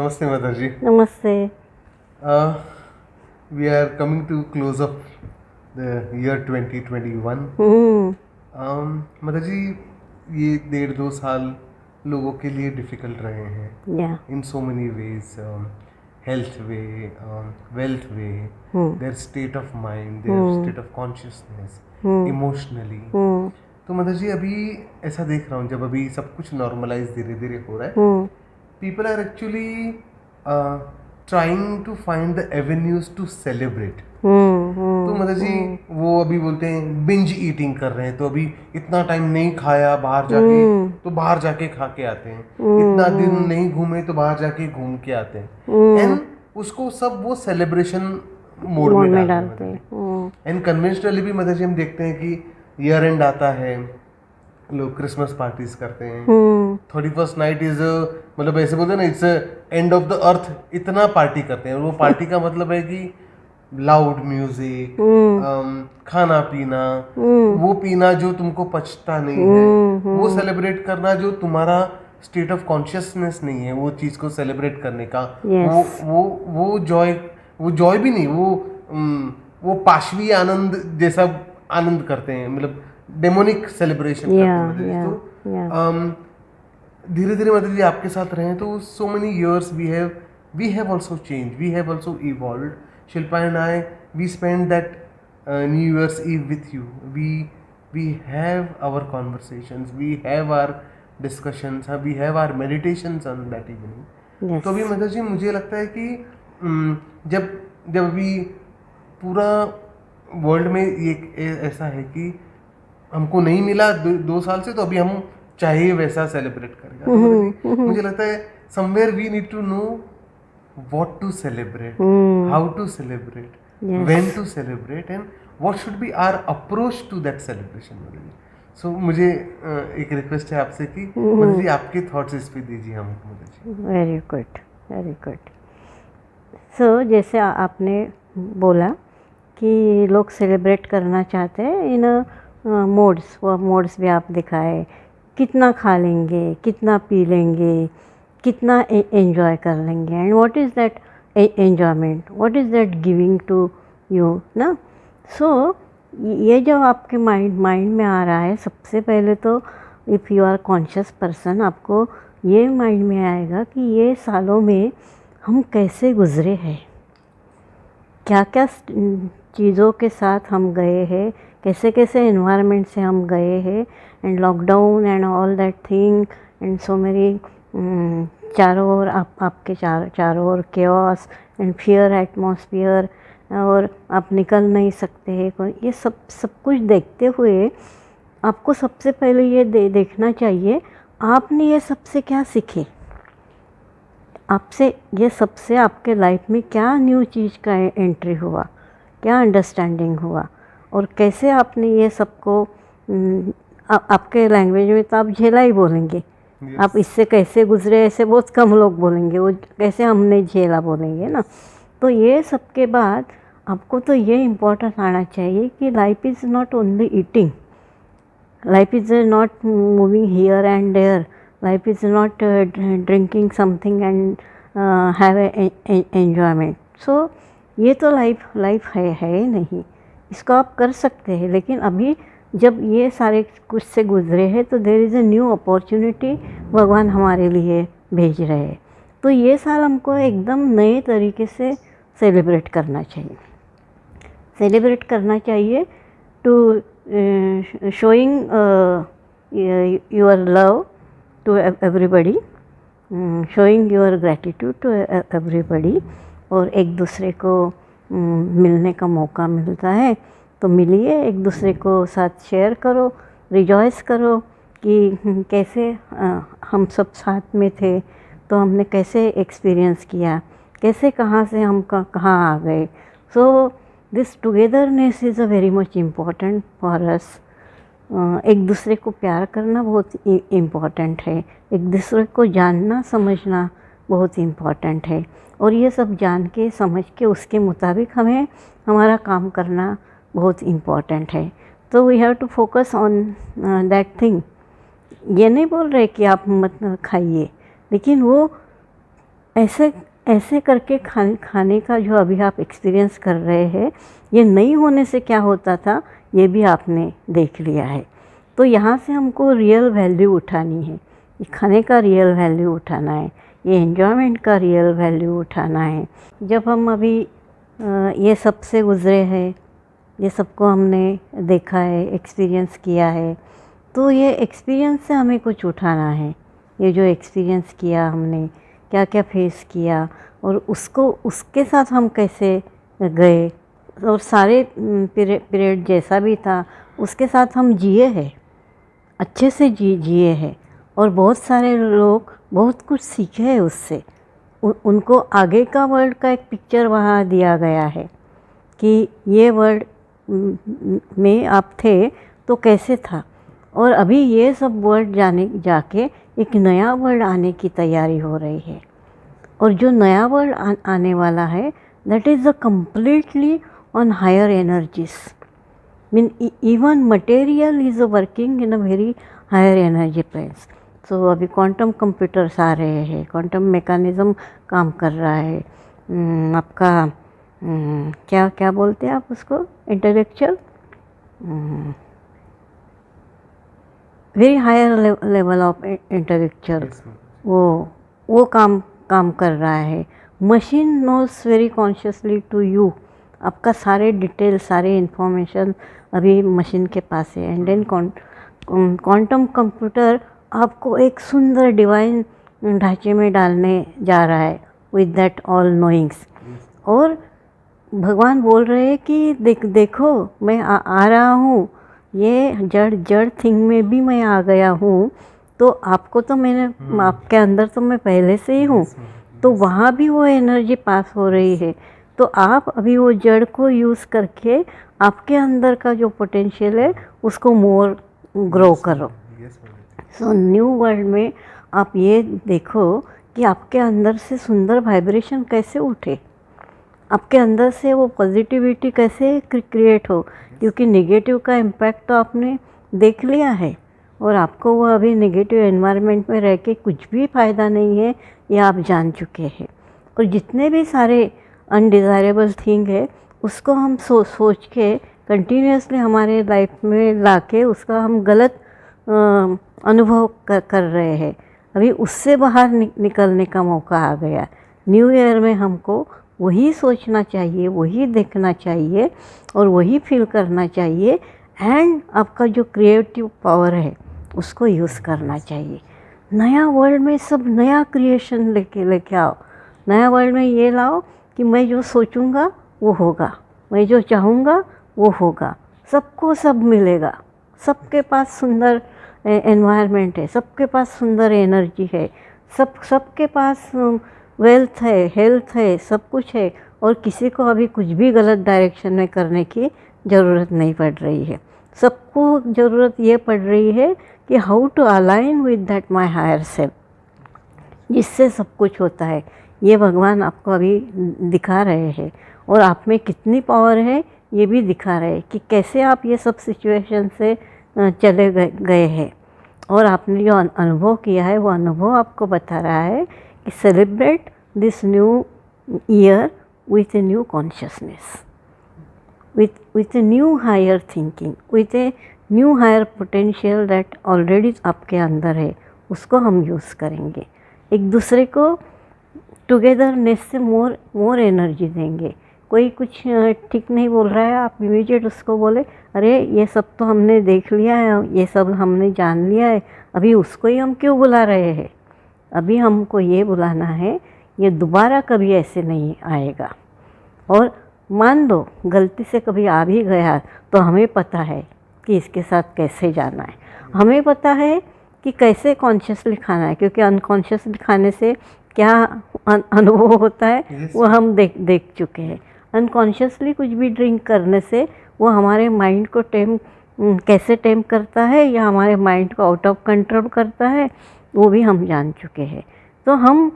Namaste, Motherji. Namaste. We are coming to close of the year 2021. Motherji, ये 1.5-2 साल लोगों के लिए डिफ़िकल्ट रहे हैं Yeah. in so many ways. Health way, wealth way, their state of mind, their state of consciousness, emotionally. तो mother जी अभी ऐसा देख रहा हूँ जब अभी सब कुछ नॉर्मलाइज धीरे धीरे हो रहा है, people are actually trying to find the avenues to celebrate. तो मदर जी वो अभी बोलते हैं बिंज ईटिंग कर रहे हैं, तो अभी इतना टाइम नहीं खाया बाहर जाके तो बाहर जाके खा के आते हैं, इतना दिन नहीं घूमे तो बाहर जाके घूम के आते हैं, एंड उसको सब वो सेलिब्रेशन मोड में डालते हैं। एंड कन्वेंशनली भी मदर जी हम देखते हैं कि ईयर एंड आता है, लोग क्रिसमस पार्टीज करते हैं, 31st नाइट इज मतलब ऐसे बोलते हैं ना, it's end of the earth, इतना पार्टी करते हैं। और वो पार्टी का मतलब है कि लाउड म्यूजिक, खाना पीना, वो पीना जो तुमको पचता नहीं है, वो सेलिब्रेट करना जो तुम्हारा स्टेट ऑफ कॉन्शियसनेस नहीं है, वो चीज को सेलिब्रेट करने का वो जॉय भी नहीं, वो पाशवी आनंद जैसा आनंद करते हैं, मतलब डेमोनिक सेलिब्रेशन करते हैं। तो धीरे धीरे मतलब जी आपके साथ रहे तो so many years we have also change, we have also evolved. Shilpa and I, we spend that new years eve with you. We have our conversations, we have our discussions, we have our meditations on that evening. तो अभी मतलब जी मुझे लगता है कि जब अभी पूरा वर्ल्ड में ये ऐसा है कि हमको नहीं मिला 2 साल से, तो अभी हम चाहिए वैसा सेलिब्रेट करेगा. तो मुझे लगता है somewhere we need to know what to celebrate, how to celebrate, when to celebrate, and what should be our approach to that celebration. So मुझे एक रिक्वेस्ट है आपसे कि मतलब जी आपके थॉट्स इस पे दीजिए हमको. Very good, very good. So जैसे आपने बोला कि लोग सेलिब्रेट करना चाहते हैं इन मोड्स, वो मोड्स भी आप दिखाए, कितना खा लेंगे, कितना पी लेंगे, कितना एंजॉय कर लेंगे, and what is that enjoyment, what is that giving to you ना. सो ये जब आपके माइंड में आ रहा है, सबसे पहले तो if you are conscious person, आपको ये माइंड में आएगा कि ये सालों में हम कैसे गुज़रे हैं, क्या क्या चीज़ों के साथ हम गए हैं, कैसे कैसे एनवायरनमेंट से हम गए हैं, and lockdown and all that thing, and so मेरी चारों ओर आपके चारों ओर केओस एंड फियर एटमॉस्फियर, और आप निकल नहीं सकते हैं. ये सब कुछ देखते हुए आपको सबसे पहले ये देखना चाहिए आपने ये सबसे क्या सीखे, आपसे ये सबसे आपके लाइफ में क्या न्यू चीज़ का एंट्री हुआ, क्या अंडरस्टैंडिंग हुआ, और कैसे आपने ये सबको आपके लैंग्वेज में तो आप झेला ही बोलेंगे. आप इससे कैसे गुजरे ऐसे बहुत कम लोग बोलेंगे, वो कैसे हमने झेला बोलेंगे ना. तो ये सब के बाद आपको तो ये इम्पोर्टेंट आना चाहिए कि life is not only eating, life is not moving here and there, life is not drinking something and have enjoyment. So ये तो लाइफ है नहीं, इसको आप कर सकते हैं, लेकिन अभी जब ये सारे कुछ से गुजरे हैं तो there is a new opportunity भगवान हमारे लिए भेज रहे हैं. तो ये साल हमको एकदम नए तरीके से सेलिब्रेट करना चाहिए. सेलिब्रेट करना चाहिए to showing your love to everybody, showing your gratitude to everybody. और एक दूसरे को मिलने का मौका मिलता है तो मिलिए, एक दूसरे को साथ शेयर करो, रिजॉइस करो कि कैसे हम सब साथ में थे, तो हमने कैसे एक्सपीरियंस किया, कैसे कहाँ से हम कहाँ आ गए. So this togetherness is a very much important for us. एक दूसरे को प्यार करना बहुत इम्पॉर्टेंट है, एक दूसरे को जानना समझना बहुत इम्पॉर्टेंट है, और ये सब जान के समझ के उसके मुताबिक हमें हमारा काम करना बहुत इम्पॉर्टेंट है. तो we have to focus on that thing. ये नहीं बोल रहे कि आप मत खाइए, लेकिन वो ऐसे ऐसे करके खाने का जो अभी आप एक्सपीरियंस कर रहे हैं, ये नहीं होने से क्या होता था ये भी आपने देख लिया है। तो यहाँ से हमको रियल वैल्यू उठानी है, ये खाने का रियल वैल्यू उठाना है, ये एन्जॉयमेंट का रियल वैल्यू उठाना है। जब हम अभी ये सब से गुज़रे हैं, ये सबको हमने देखा है, एक्सपीरियंस किया है, तो ये एक्सपीरियंस से हमें कुछ उठाना है। ये जो एक्सपीरियंस किया हमने, क्या क्या फेस किया और उसको उसके साथ हम कैसे गए और सारे पीरियड जैसा भी था उसके साथ हम जिए हैं, अच्छे से जिए हैं। और बहुत सारे लोग बहुत कुछ सीखे हैं उससे। उनको आगे का वर्ल्ड का एक पिक्चर वहाँ दिया गया है कि ये वर्ल्ड में आप थे तो कैसे था, और अभी ये सब वर्ल्ड जाके एक नया वर्ल्ड आने की तैयारी हो रही है। और जो नया वर्ल्ड आने वाला है that is a completely on higher energies. Mean even material is working in a very higher energy planes. So अभी क्वांटम कंप्यूटर्स आ रहे हैं, क्वांटम मैकेनिज़्म काम कर रहा है। आपका क्या क्या बोलते हैं आप उसको, intellectual, very higher level of intellectual, वो काम कर रहा है। Machine knows very consciously to you, आपका सारे डिटेल सारे इंफॉर्मेशन अभी मशीन के पास है। एंड देन क्वांटम कंप्यूटर आपको एक सुंदर डिवाइन ढांचे में डालने जा रहा है विद दैट ऑल नोइंग्स। और भगवान बोल रहे हैं कि देखो मैं आ रहा हूँ, ये जड़ थिंग में भी मैं आ गया हूँ, तो आपको तो मैंने आपके अंदर तो मैं पहले से ही हूँ, तो वहाँ भी वो एनर्जी पास हो रही है। तो आप अभी वो जड़ को यूज़ करके आपके अंदर का जो पोटेंशियल है उसको मोर ग्रो करो। सो न्यू वर्ल्ड में आप ये देखो कि आपके अंदर से सुंदर वाइब्रेशन कैसे उठे, आपके अंदर से वो पॉजिटिविटी कैसे क्रिएट हो, क्योंकि नेगेटिव का इम्पैक्ट तो आपने देख लिया है और आपको वो अभी नेगेटिव एनवायरनमेंट में रह के कुछ भी फ़ायदा नहीं है, ये आप जान चुके हैं। और जितने भी सारे अनडिज़ायरेबल थिंग है उसको हम सोच के कंटिन्यूसली हमारे लाइफ में ला के उसका हम गलत अनुभव कर रहे हैं। अभी उससे बाहर निकलने का मौका आ गया। न्यू ईयर में हमको वही सोचना चाहिए, वही देखना चाहिए और वही फील करना चाहिए। एंड आपका जो क्रिएटिव पावर है उसको यूज़ करना चाहिए। नया वर्ल्ड में सब नया क्रिएशन लेके आओ। नया वर्ल्ड में ये लाओ कि मैं जो सोचूंगा वो होगा, मैं जो चाहूँगा वो होगा, सबको सब मिलेगा, सबके पास सुंदर एनवायरनमेंट है, सबके पास सुंदर एनर्जी है, सबके पास वेल्थ है, हेल्थ है, सब कुछ है। और किसी को अभी कुछ भी गलत डायरेक्शन में करने की ज़रूरत नहीं पड़ रही है। सबको ज़रूरत ये पड़ रही है कि how to align with that my higher self, जिससे सब कुछ होता है। ये भगवान आपको अभी दिखा रहे हैं और आप में कितनी पावर है ये भी दिखा रहे हैं कि कैसे आप ये सब सिचुएशन से चले गए हैं। और आपने जो अनुभव किया है वो अनुभव आपको बता रहा है कि celebrate this new year with a new consciousness, with a new higher thinking, with a new higher potential that already आपके अंदर है, उसको हम यूज़ करेंगे। एक दूसरे को टुगेदरनेस से मोर एनर्जी देंगे। कोई कुछ ठीक नहीं बोल रहा है, आप इमीडिएट उसको बोले अरे ये सब तो हमने देख लिया है, ये सब हमने जान लिया है, अभी उसको ही हम क्यों बुला रहे हैं। अभी हमको ये बुलाना है, ये दोबारा कभी ऐसे नहीं आएगा। और मान लो गलती से कभी आ भी गया तो हमें पता है कि इसके साथ कैसे जाना है, हमें पता है कि कैसे कॉन्शियसली खाना है, क्योंकि अनकॉन्शियसली खाने से क्या अनुभव होता है वो हम देख चुके हैं। अनकॉन्शियसली कुछ भी ड्रिंक करने से वो हमारे माइंड को कैसे टेम करता है या हमारे माइंड को आउट ऑफ कंट्रोल करता है वो भी हम जान चुके हैं। तो हम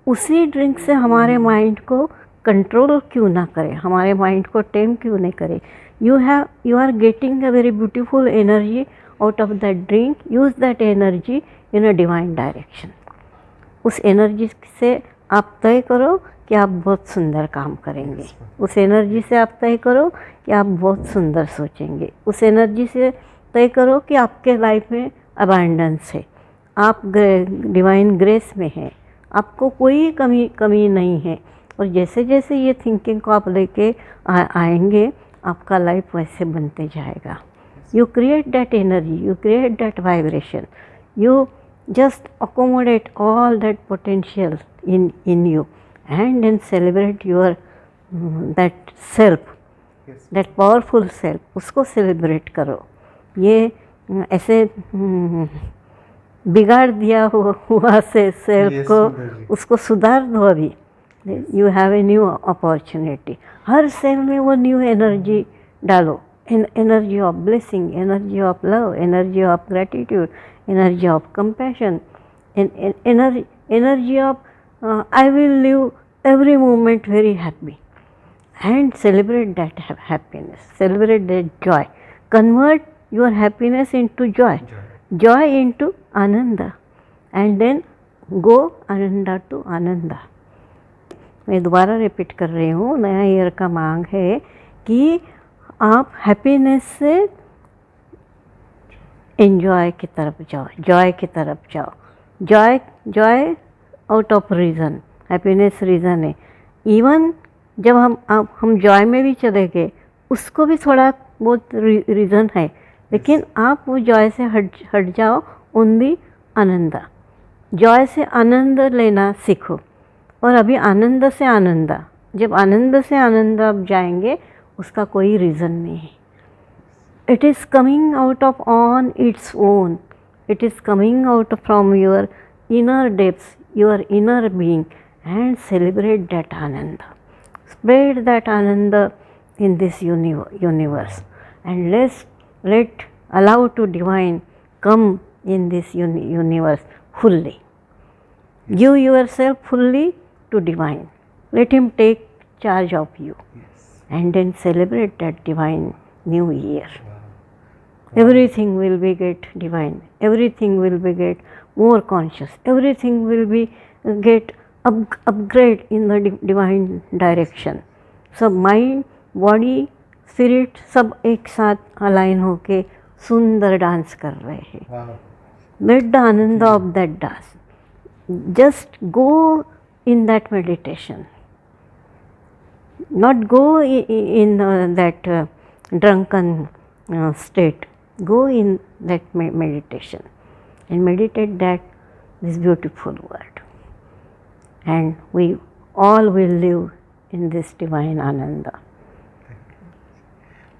उसी ड्रिंक से हमारे माइंड को कंट्रोल क्यों ना करें, हमारे माइंड को टेम क्यों नहीं करें। You are getting a very beautiful energy out of that drink. Use that energy in a divine direction. उस एनर्जी से आप तय करो कि आप बहुत सुंदर काम करेंगे। उस एनर्जी से आप तय करो कि आप बहुत सुंदर सोचेंगे। उस एनर्जी से तय करो कि आपके लाइफ में अबंडेंस है, आप डिवाइन ग्रेस में हैं, आपको कोई कमी नहीं है। और जैसे जैसे ये थिंकिंग को आप लेके आएंगे, आपका लाइफ वैसे बनते जाएगा। You create that energy, you create that vibration, you just accommodate all that potential in you, and then celebrate your that self, Yes. that powerful self, उसको celebrate करो। ये ऐसे बिगाड़ दिया हुआ से सेल्फ Yes, को सुंदर जी। उसको सुधार दो अभी। You have a new opportunity. हर सेल में वो न्यू एनर्जी डालो, energy of blessing, energy of love, energy of gratitude, energy of compassion, energy of I will live every moment very happy, and celebrate that happiness, celebrate that joy, convert your happiness into joy into ananda, and then go ananda to ananda। मैं दोबारा repeat कर रही हूँ, नया year का मांग है कि आप हैप्पीनेस से एंजॉय की तरफ जाओ, जॉय की तरफ जाओ। Joy out of reason, happiness reason है। इवन जब हम जॉय में भी चले गए, उसको भी थोड़ा बहुत रीज़न है, लेकिन आप वो जॉय से हट जाओ, ओनली आनंदा। जॉय से आनंद लेना सीखो, और अभी आनंद से आनंदा, जब आनंद से आनंद आप जाएंगे, उसका कोई रीज़न नहीं है। It is coming out of on its own, it is coming out from your inner depths, your inner being, and celebrate that Anand, spread that Anand in this universe, and let allow to divine come in this universe fully. Give yourself fully to divine, let him take charge of you. And then celebrate that divine new year. Everything will be get divine, everything will be get more conscious, everything will be get upgrade in the divine direction. So mind, body, spirit सब एक साथ align होके सुंदर dance कर रहे हैं। Let the ananda of that dance, just go in that meditation. Not go in that drunken state. Go in that meditation and meditate that this beautiful word, and we all will live in this divine ananda.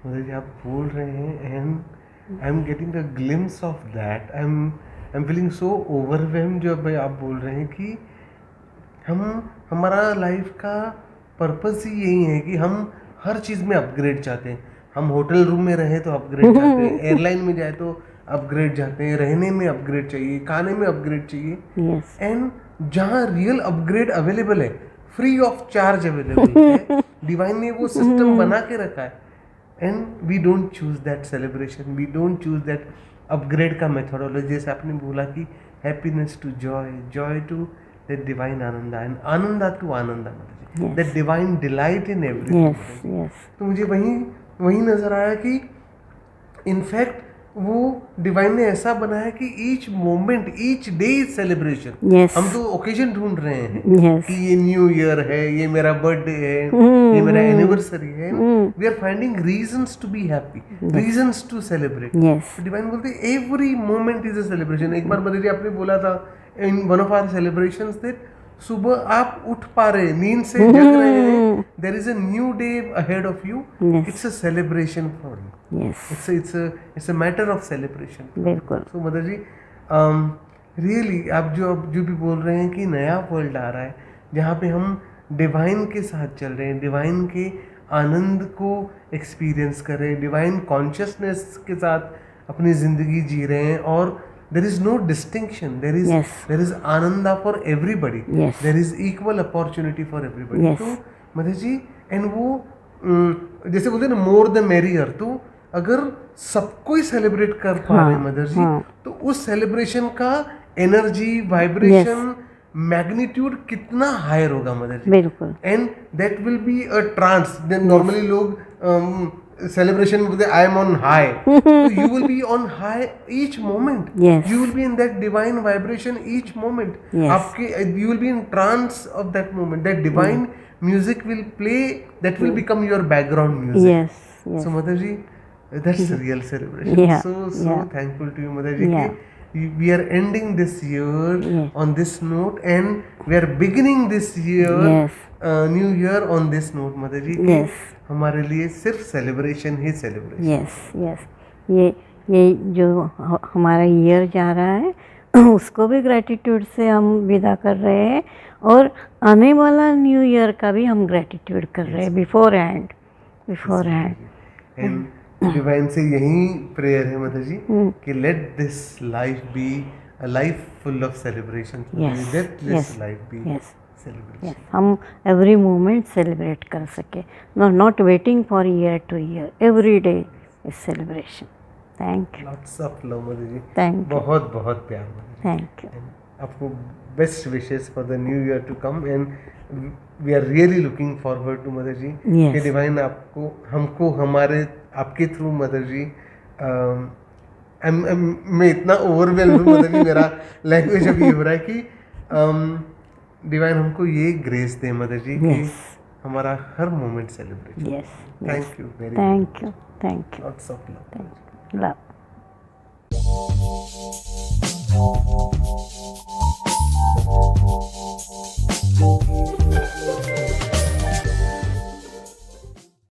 मतलब जी आप बोल रहे हैं, and I am getting a glimpse of that. I am feeling so overwhelmed जब आप बोल रहे हैं कि हमारा लाइफ का पर्पस ही यही है कि हम हर चीज़ में अपग्रेड चाहते हैं। हम होटल रूम में रहे तो अपग्रेड चाहते हैं, एयरलाइन में जाए तो अपग्रेड चाहते हैं, रहने में अपग्रेड चाहिए, खाने में अपग्रेड चाहिए। एंड जहाँ रियल अपग्रेड अवेलेबल है, फ्री ऑफ चार्ज अवेलेबल है, डिवाइन ने वो सिस्टम बना के रखा है। And we don't choose that celebration, we don't choose that upgrade का मेथोडोलॉजी। जैसे आपने बोला कि happiness to joy, joy to that divine ananda, and ananda to ananda, मतलब that divine delight in everything. तो मुझे वही नजर आया कि इनफैक्ट वो डिवाइन ने ऐसा बनाया कि each moment, each day is celebration. हम तो ओकेजन ढूंढ रहे हैं कि ये न्यू ईयर है, ये मेरा बर्थडे है, ये मेरा एनिवर्सरी है। We are finding reasons to be happy, reasons to celebrate. Divine बोलते हैं every moment is a celebration. एक बार मदर जी आपने बोला था in one of our celebrations that सुबह आप उठ पा रहे, नींद से जग रहे हैं, there is a new day ahead of you, it's a celebration for you. It's a matter of celebration. बिल्कुल। सो मदर जी रियली आप जो भी बोल रहे हैं कि नया वर्ल्ड आ रहा है जहाँ पे हम डिवाइन के साथ चल रहे हैं, डिवाइन के आनंद को एक्सपीरियंस कर रहे हैं, डिवाइन कॉन्शियसनेस के साथ अपनी ज़िंदगी जी रहे हैं, और there is no distinction, there is ananda for everybody, there is equal opportunity for everybody। तो मदर जी एंड वो जैसे बोलते हैं ना मोर द मेरियर, तो अगर सबको ही सेलिब्रेट कर पा रहे हैं मदर जी, तो उस सेलिब्रेशन का एनर्जी वाइब्रेशन मैग्नीट्यूड कितना हायर होगा मदर जी, बिल्कुल and that will be a trance. Then normally लोग सेलिब्रेशन में I am on high, you will be on high each moment. Yes. You will be in that divine vibration each moment. Yes. आपके you will be in trance of that moment. That divine music will play, that will become your background music. yes yes So Mother ji, that's a real celebration. Yeah, So yeah. thankful to you, Mother ji. Yeah. We are ending this year Yes. on this note, and we are beginning this year, Yes. new year on this note, Mother ji. कि Yes. हमारे लिए सिर्फ celebration ही celebration. Yes yes ये जो हमारा year जा रहा है उसको भी ग्रैटिट्यूड से हम विदा कर रहे हैं, और आने वाला न्यू ईयर का भी हम ग्रैटिट्यूड कर रहे हैं बिफोर हैंड. एंड डिवाइन से यही प्रेयर है मदर जी कि let this life be a life full of celebration. Yes, let yes, this life be yes. Celebration. हम एवरी मोमेंट सेलिब्रेट कर सके, not waiting for year to year, every day is celebration. Thank you. Lots of love mother ji. Thank you. बहुत बहुत प्यार mother ji. Thank you. आपको best wishes for the new year to come, and we are really looking forward to mother ji Yes. कि divine आपको हमको हमारे आपके through mother जी मैं इतना ओवरवेल्म हूँ मदर जी, मेरा लैंग्वेज अभी हो रहा है कि डिवाइन हमको ये ग्रेस दे मदर जी कि Yes. हमारा हर moment celebrate. Yes thank you very thank you. Thank you. Lots of love. Love.